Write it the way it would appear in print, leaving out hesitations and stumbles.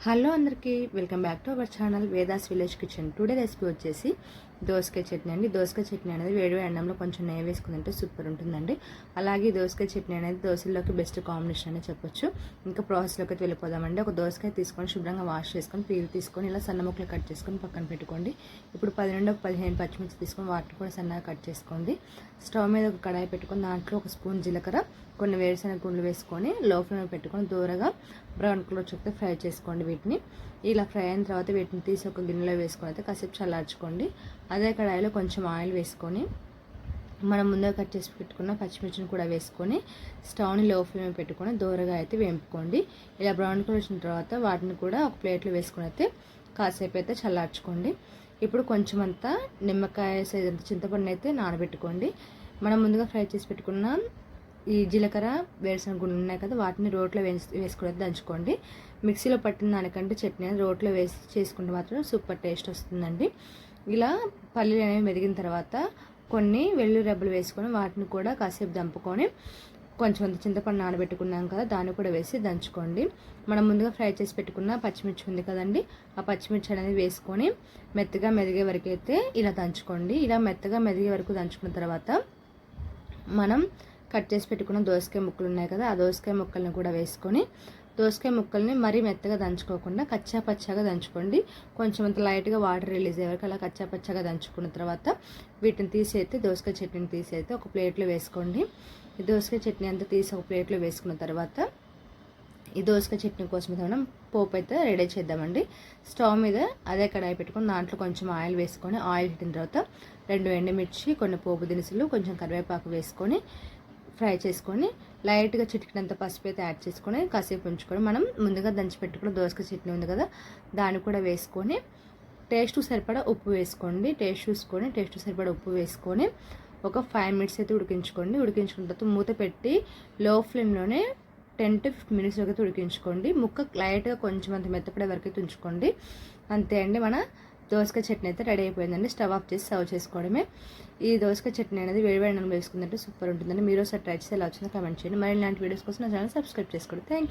Hello అందరికీ welcome back to our channel Vedas village kitchen. Today recipe వచ్చేసి దోసకాయ చట్నీ అండి. దోసకాయ చట్నీ అనేది వేడి అన్నంలో కొంచెం నెయ్యి వేసుకుని తింటే సూపర్ ఉంటుందండి. అలాగే దోసకాయ చట్నీ అనేది దోశల్లోకి బెస్ట్ కాంబినేషన్ అని చెప్పొచ్చు. ఇంకా ప్రాసెస్లోకి వెళ్ళిపోదామండి. ఒక దోసకాయ తీసుకొని శుభ్రంగా వాష్ చేసుకొని పీల్ తీసుకొని ఇలా సన్న ముక్కలు కట్ చేసుకొని పక్కన పెట్టుకోండి. ఇప్పుడు 10 నుండి 15 పచ్చిమిర్చి తీసుకొని వాటిని కూడా సన్నగా కట్ చేసుకోండి. స్టవ్ మీద ఒక కడాయి పెట్టుకొని దాంట్లో ఒక స్పూన్ జీలకర్ర, కొన్ని వేరుశనగ గుండ్లు వేసుకొని లో ఫ్లేమ్ పెట్టుకొని దూరగా బ్రౌన్ కలర్ చుట్టూ ఫ్రై చేసుకోండి. వీటిని ఇలా ఫ్రై అయిన తర్వాత వీటిని తీసి ఒక గిన్నెలో వేసుకొని అయితే కాసేపు చల్లార్చుకోండి. అదే కడాయిలో కొంచెం ఆయిల్ వేసుకొని మనం ముందుగా కట్ చేసి పెట్టుకున్న పచ్చిమిర్చిని కూడా వేసుకొని స్టవ్ని లో ఫ్లేమ్ పెట్టుకొని దూరగా అయితే వేపుకోండి. ఇలా బ్రౌన్ కలర్ వచ్చిన తర్వాత వాటిని కూడా ఒక ప్లేట్లో వేసుకొని అయితే కాసేపు అయితే చల్లార్చుకోండి. ఇప్పుడు కొంచెం అంతా నిమ్మకాయ సైజ్ అంత చింతపండు అయితే నానబెట్టుకోండి. మనం ముందుగా ఫ్రై చేసి పెట్టుకున్న ఈ జీలకర్ర వేరుశనగ గుండ్లు ఉన్నాయి కదా, వాటిని రోట్లో వేసుకుని దంచుకోండి. మిక్సీలో పట్టిన దానికంటే చట్నీ రోట్లో వేసి చేసుకుంటే మాత్రం సూపర్ టేస్ట్ వస్తుందండి. ఇలా పల్లీలు అనేవి మెదిగిన తర్వాత కొన్ని వెల్లుల్లి రెబ్బలు వేసుకొని వాటిని కూడా కాసేపు దంపుకొని కొంచెం అంత చింతపండు నానబెట్టుకున్నాం కదా, దాన్ని కూడా వేసి దంచుకోండి. మనం ముందుగా ఫ్రై చేసి పెట్టుకున్న పచ్చిమిర్చి ఉంది కదండి, ఆ పచ్చిమిర్చి అనేది వేసుకొని మెత్తగా మెదిగే వరకు అయితే ఇలా దంచుకోండి. ఇలా మెత్తగా మెదిగే వరకు దంచుకున్న తర్వాత మనం కట్ చేసి పెట్టుకున్న దోసకాయ ముక్కలు ఉన్నాయి కదా, ఆ దోసకాయ ముక్కల్ని కూడా వేసుకొని దోసకాయ ముక్కల్ని మరీ మెత్తగా దంచుకోకుండా కచ్చా పచ్చాగా దంచుకోండి. కొంచెం అంత లైట్గా వాటర్ రిలీజ్ అయ్యే వరకు అలా కచ్చా పచ్చాగా దంచుకున్న తర్వాత వీటిని తీసి అయితే దోసకాయ చట్నీని తీసి అయితే ఒక ప్లేట్లో వేసుకోండి. ఈ దోసకాయ చట్నీ అంతా తీసి ఒక ప్లేట్లో వేసుకున్న తర్వాత ఈ దోసకాయ చట్నీ కోసం అయితే మనం పోపు అయితే రెడీ చేద్దామండి. స్టవ్ మీద అదే కడాయి పెట్టుకొని దాంట్లో కొంచెం ఆయిల్ వేసుకొని ఆయిల్ పెట్టిన తర్వాత 2 ఎండుమిర్చి, కొన్ని పోపు దినుసులు, కొంచెం కరివేపాకు వేసుకొని ఫ్రై చేసుకొని లైట్గా చిటికినంత పసుపు అయితే యాడ్ చేసుకొని కాసేపు ఉంచుకొని మనం ముందుగా దంచి పెట్టుకున్న దోసకాయ చట్నీ ఉంది కదా, దాన్ని కూడా వేసుకొని టేస్ట్ సరిపడా ఉప్పు వేసుకోండి. టేస్ట్ సరిపడా ఉప్పు వేసుకొని ఒక 5 మినిట్స్ అయితే ఉడికించుకోండి. ఉడికించుకున్న తర్వాత మూత పెట్టి లో ఫ్లేమ్లోనే 10 to 15 మినిట్స్ వరకు ఉడికించుకోండి. ముక్క లైట్గా కొంచెం అంత మెత్తపడే వరకు అయితే ఉంచుకోండి. అంతే అండి, మన దోసకాయ చట్నీ అయితే రెడీ అయిపోయిందండి. స్టవ్ ఆఫ్ చేసి సర్వ్ చేసుకోవడమే. ఈ దోసకాయ చట్నీ అనేది వేడి అన్నం వేసుకుందంటే సూపర్ ఉంటుందండి. మీరు ఒకసారి ట్రై చేసి ఎలా వచ్చిందో కామెంట్ చేయండి. మరి ఇలాంటి వీడియోస్ కోసం నా ఛానల్ సబ్స్క్రైబ్ చేసుకోండి. Thank you.